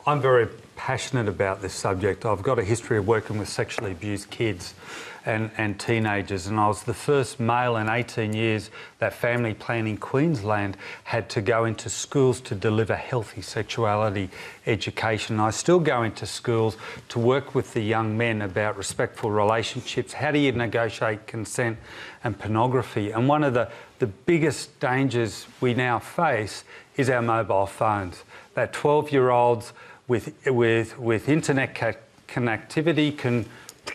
I'm very passionate about this subject. I've got a history of working with sexually abused kids and teenagers, and I was the first male in 18 years that Family Planning Queensland had to go into schools to deliver healthy sexuality education. I still go into schools to work with the young men about respectful relationships, how do you negotiate consent and pornography. And one of the biggest dangers we now face is our mobile phones. That 12-year-olds with internet connectivity can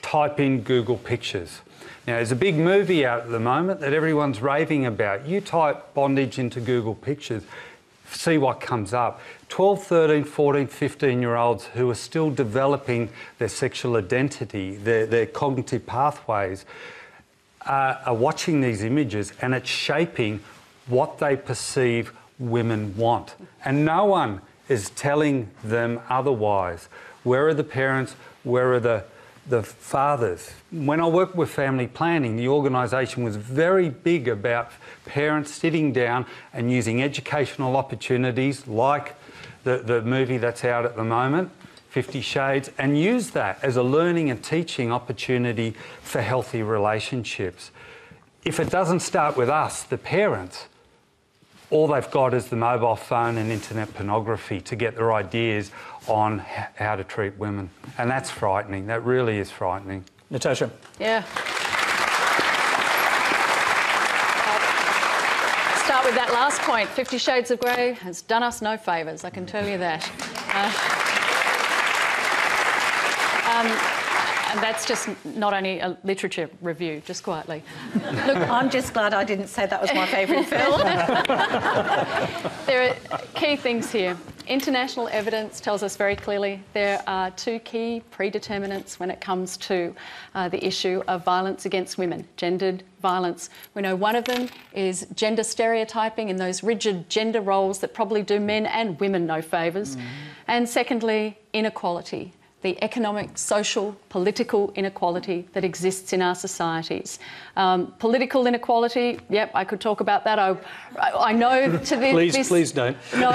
type in Google Pictures. Now, there's a big movie out at the moment that everyone's raving about. You type bondage into Google Pictures, see what comes up. 12, 13, 14, 15-year-olds who are still developing their sexual identity, their cognitive pathways, are watching these images, and it's shaping what they perceive women want. And no one is telling them otherwise. Where are the parents? Where are the fathers? When I worked with family planning, the organisation was very big about parents sitting down and using educational opportunities like the movie that's out at the moment, 50 Shades, and use that as a learning and teaching opportunity for healthy relationships. If it doesn't start with us, the parents, all they've got is the mobile phone and internet pornography to get their ideas on how to treat women. And that's frightening. That really is frightening. Natasha? Yeah. I'll start with that last point. 50 Shades of Grey has done us no favours, I can tell you that. And that's just not only a literature review, just quietly. Look, I'm just glad I didn't say that was my favourite film. There are key things here. International evidence tells us very clearly there are two key predeterminants when it comes to the issue of violence against women, gendered violence. We know one of them is gender stereotyping and those rigid gender roles that probably do men and women no favours. And secondly, inequality. The economic, social, political inequality that exists in our societies. Political inequality, yep, I could talk about that. I know to this... Please don't. No.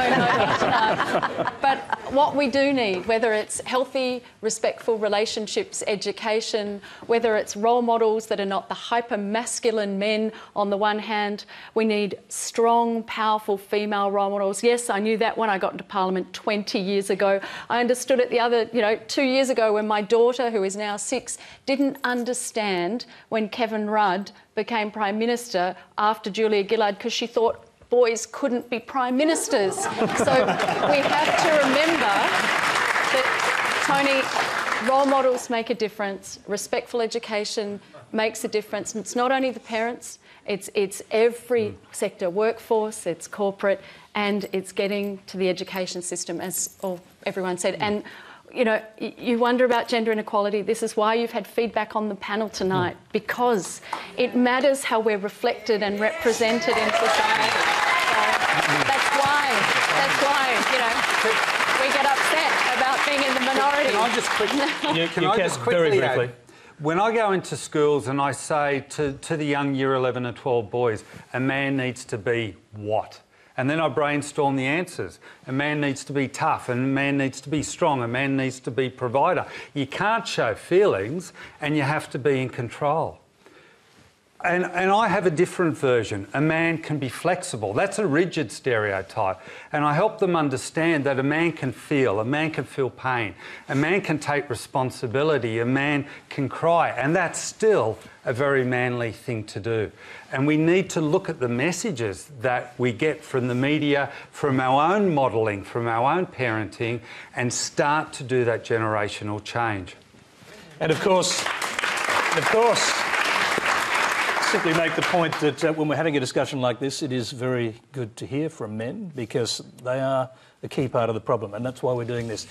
But what we do need, whether it's healthy, respectful relationships, education, whether it's role models that are not the hyper-masculine men on the one hand, we need strong, powerful female role models. Yes, I knew that when I got into Parliament 20 years ago. I understood it the other, 2 years ago when my daughter, who is now 6, didn't understand when Kevin Rudd became Prime Minister after Julia Gillard because she thought boys couldn't be Prime Ministers. So we have to remember that, Tony, role models make a difference. Respectful education makes a difference. And it's not only the parents, it's every sector, workforce, it's corporate, and it's getting to the education system, as everyone said. And you wonder about gender inequality. This is why you've had feedback on the panel tonight, because it matters how we're reflected and represented in society. So that's why, we get upset about being in the minority. Can I just quickly, very briefly. When I go into schools and I say to the young year 11 and 12 boys, a man needs to be what? And then I brainstorm the answers. A man needs to be tough, and a man needs to be strong, a man needs to be provider. You can't show feelings, and you have to be in control. And I have a different version. A man can be flexible. That's a rigid stereotype. And I help them understand that a man can feel pain, a man can take responsibility, a man can cry, and that's still a very manly thing to do. And we need to look at the messages that we get from the media, from our own modelling, from our own parenting, and start to do that generational change. And of course, simply make the point that when we're having a discussion like this, it is very good to hear from men, because they are a key part of the problem, and that's why we're doing this.